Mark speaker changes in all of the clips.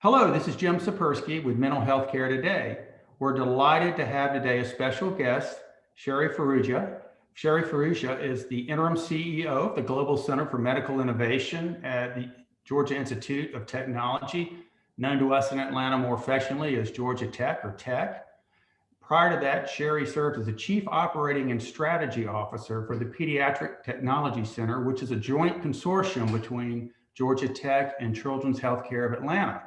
Speaker 1: Hello, this is Jim Sapersky with Mental Health Care Today. We're delighted to have today a special guest, Sherry Farrugia. Sherry Farrugia is the interim CEO of the Global Center for Medical Innovation at the Georgia Institute of Technology, known to us in Atlanta more affectionately as Georgia Tech or Tech. Prior to that, Sherry served as the Chief Operating and Strategy Officer for the Pediatric Technology Center, which is a joint consortium between Georgia Tech and Children's Healthcare of Atlanta.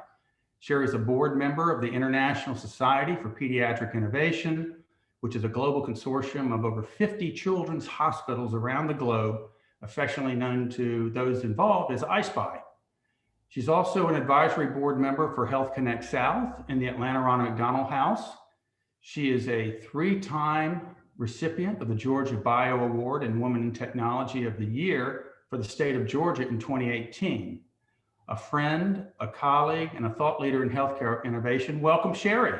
Speaker 1: Sherry is a board member of the International Society for Pediatric Innovation, which is a global consortium of over 50 children's hospitals around the globe, affectionately known to those involved as I-SPY. She's also an advisory board member for Health Connect South in the Atlanta Ronald McDonald House. She is a three-time recipient of the Georgia Bio Award and Woman in Technology of the Year for the state of Georgia in 2018. A friend, a colleague, and a thought leader in healthcare innovation. Welcome, Sherry.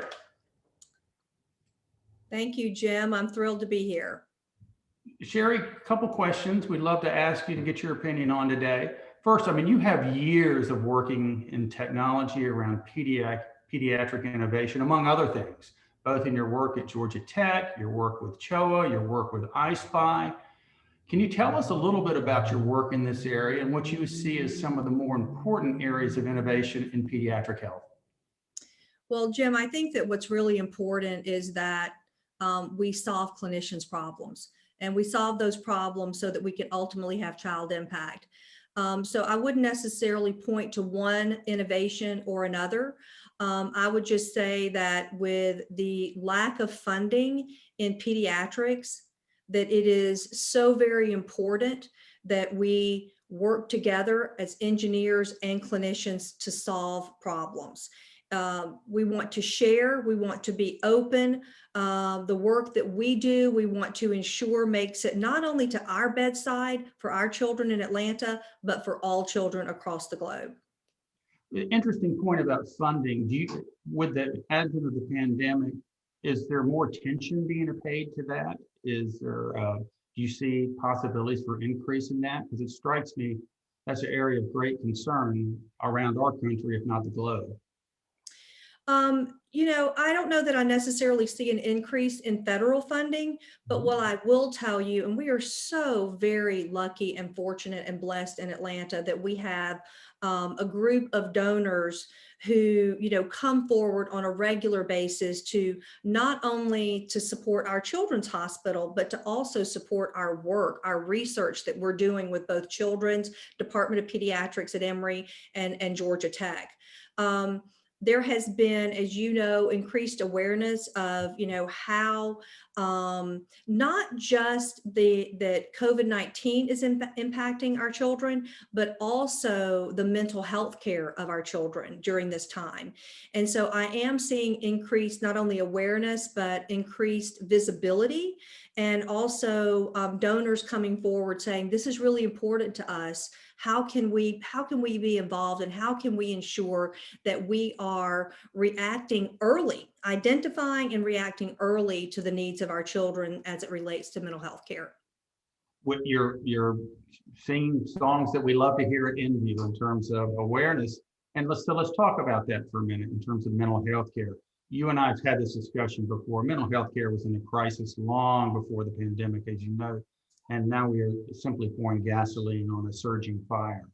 Speaker 2: Thank you, Jim. I'm thrilled to be here.
Speaker 1: Sherry, a couple questions we'd love to ask you to get your opinion on today. First, you have years of working in technology around pediatric innovation, among other things, both in your work at Georgia Tech, your work with CHOA, your work with I-SPY. Can you tell us a little bit about your work in this area and what you see as some of the more important areas of innovation in pediatric health?
Speaker 2: Well, Jim, I think that what's really important is that we solve clinicians' problems, and we solve those problems so that we can ultimately have child impact. So I wouldn't necessarily point to one innovation or another. I would just say that with the lack of funding in pediatrics, that it is so very important that we work together as engineers and clinicians to solve problems. We want to share, we want to be open. The work that we do, we want to ensure makes it not only to our bedside for our children in Atlanta, but for all children across the globe.
Speaker 1: Interesting point about funding. With the advent of the pandemic, is there more attention being paid to that? Do you see possibilities for increase in that? Because it strikes me that's an area of great concern around our country, if not the globe.
Speaker 2: I don't know that I necessarily see an increase in federal funding, but what I will tell you, and we are so very lucky and fortunate and blessed in Atlanta that we have a group of donors who, come forward on a regular basis to not only to support our children's hospital, but to also support our work, our research that we're doing with both Children's Department of Pediatrics at Emory and Georgia Tech. There has been, as you know, increased awareness of, how not just that COVID-19 is impacting our children, but also the mental health care of our children during this time. And so I am seeing increased not only awareness, but increased visibility, and also donors coming forward saying, this is really important to us. How can we be involved, and how can we ensure that we are reacting early, identifying and reacting early to the needs of our children as it relates to mental health care?
Speaker 1: You're singing songs that we love to hear at nView in terms of awareness. And let's talk about that for a minute in terms of mental health care. You and I have had this discussion before. Mental health care was in a crisis long before the pandemic, as you know. And now we are simply pouring gasoline on a surging fire.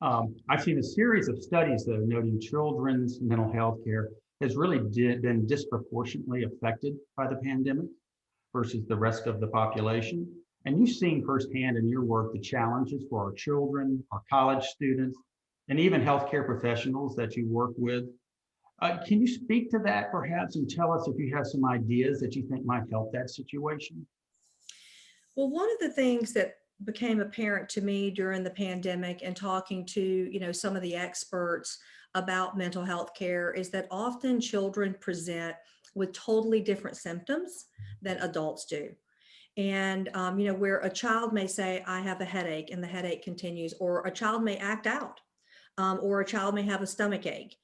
Speaker 1: I've seen a series of studies, though, noting children's mental health care has really been disproportionately affected by the pandemic versus the rest of the population. And you've seen firsthand in your work the challenges for our children, our college students, and even healthcare professionals that you work with. Can you speak to that perhaps and tell us if you have some ideas that you think might help that situation?
Speaker 2: Well, one of the things that became apparent to me during the pandemic and talking to, some of the experts about mental health care is that often children present with totally different symptoms than adults do. And, where a child may say, I have a headache, and the headache continues, or a child may act out, or a child may have a stomach ache.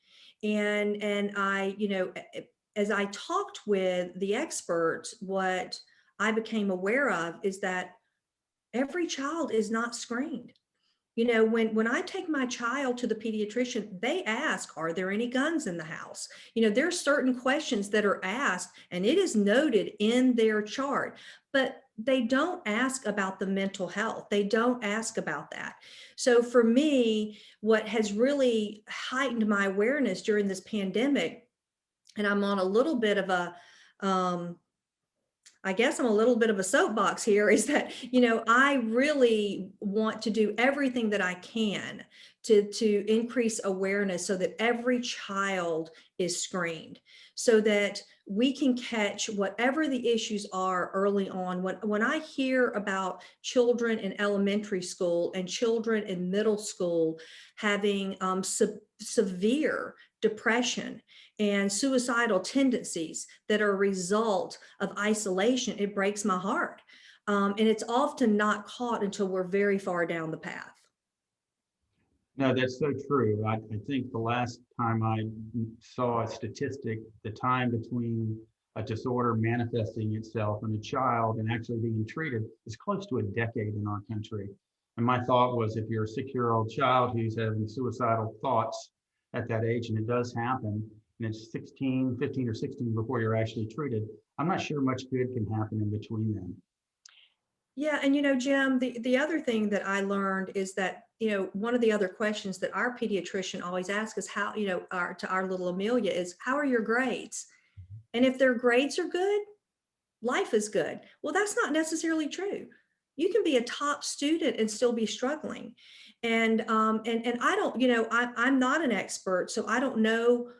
Speaker 2: And I, as I talked with the experts, what I became aware of is that every child is not screened. When I take my child to the pediatrician, they ask, are there any guns in the house? There's certain questions that are asked and it is noted in their chart, but they don't ask about the mental health. They don't ask about that. So for me, what has really heightened my awareness during this pandemic, and I'm on a little bit of a, I guess I'm a little bit of a soapbox here, is that, I really want to do everything that I can to increase awareness so that every child is screened, so that we can catch whatever the issues are early on. When I hear about children in elementary school and children in middle school having severe depression and suicidal tendencies that are a result of isolation, it breaks my heart. And it's often not caught until we're very far down the path.
Speaker 1: No, that's so true. I think the last time I saw a statistic, the time between a disorder manifesting itself in a child and actually being treated is close to a decade in our country. And my thought was, if you're a 6-year-old child who's having suicidal thoughts at that age, and it does happen, and it's 15 or 16 before you're actually treated, I'm not sure much good can happen in between them.
Speaker 2: Yeah, and Jim, the other thing that I learned is that, one of the other questions that our pediatrician always asks us, how, to our little Amelia, is, how are your grades? And if their grades are good, life is good. Well, that's not necessarily true. You can be a top student and still be struggling. And I don't, I'm not an expert, so I don't know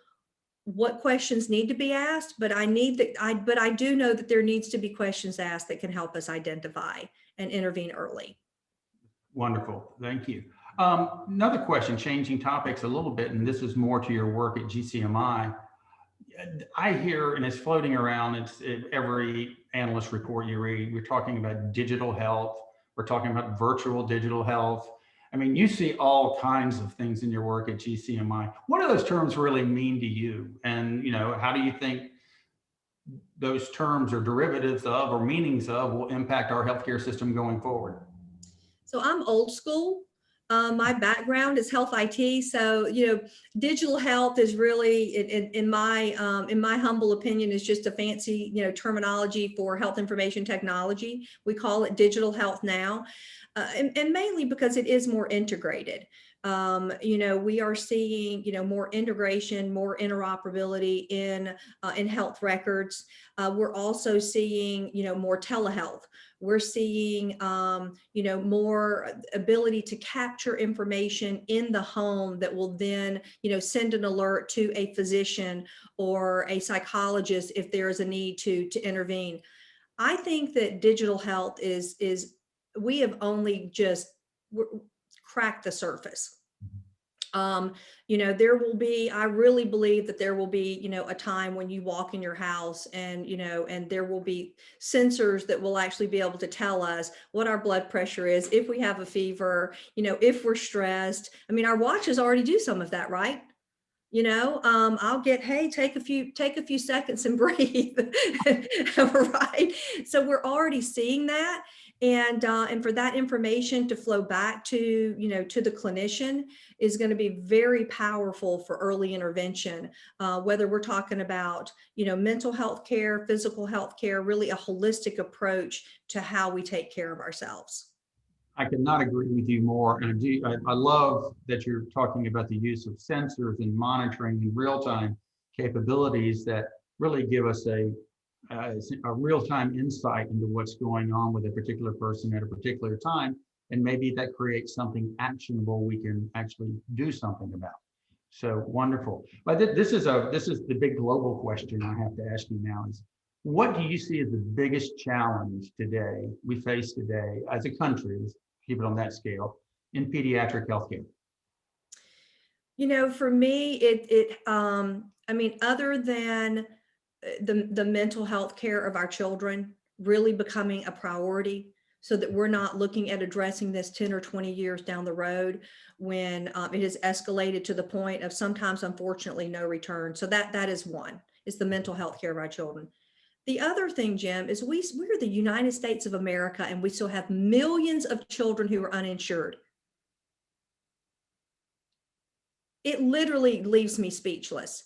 Speaker 2: what questions need to be asked, but I do know that there needs to be questions asked that can help us identify and intervene early.
Speaker 1: Wonderful. Thank you. Another question, changing topics a little bit, and this is more to your work at GCMI. I hear, and it's floating around, it's in every analyst report you read, we're talking about digital health, we're talking about virtual digital health. I mean, you see all kinds of things in your work at GCMI. What do those terms really mean to you? And, how do you think those terms or derivatives of or meanings of will impact our healthcare system going forward?
Speaker 2: So I'm old school. My background is health IT. So, digital health is really, in my humble opinion, is just a fancy, terminology for health information technology. We call it digital health now. And mainly because it is more integrated. We are seeing, more integration, more interoperability in health records. We're also seeing, more telehealth. We're seeing, more ability to capture information in the home that will then, send an alert to a physician or a psychologist if there is a need to intervene. I think that digital health is we have only just cracked the surface. There will be, I really believe that there will be, a time when you walk in your house and, and there will be sensors that will actually be able to tell us what our blood pressure is, if we have a fever, if we're stressed. I mean, our watches already do some of that, right? I'll get, hey, take a few seconds and breathe. Right. So we're already seeing that. And for that information to flow back to, to the clinician is going to be very powerful for early intervention, whether we're talking about, mental health care, physical health care, really a holistic approach to how we take care of ourselves.
Speaker 1: I could not agree with you more. And I love that you're talking about the use of sensors and monitoring and real-time capabilities that really give us a real-time insight into what's going on with a particular person at a particular time. And maybe that creates something actionable we can actually do something about. So wonderful. But this is the big global question I have to ask you now is, what do you see as the biggest challenge today we face today as a country, let's keep it on that scale, in pediatric healthcare?
Speaker 2: For me, I mean, other than the mental health care of our children really becoming a priority, so that we're not looking at addressing this 10 or 20 years down the road when it has escalated to the point of sometimes, unfortunately, no return. So that is one, is the mental health care of our children. The other thing, Jim, is we're the United States of America, and we still have millions of children who are uninsured. it literally leaves me speechless.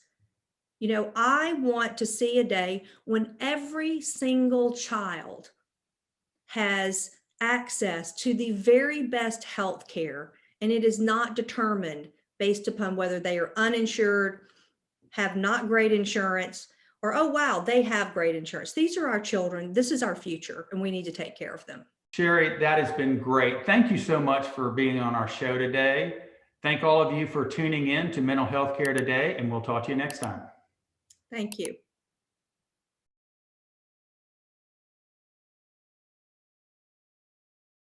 Speaker 2: You know, I want to see a day when every single child has access to the very best health care, and it is not determined based upon whether they are uninsured, have not great insurance, or, oh, wow, they have great insurance. These are our children. This is our future, and we need to take care of them.
Speaker 1: Sherry, that has been great. Thank you so much for being on our show today. Thank all of you for tuning in to Mental Health Care Today, and we'll talk to you next time.
Speaker 2: Thank you.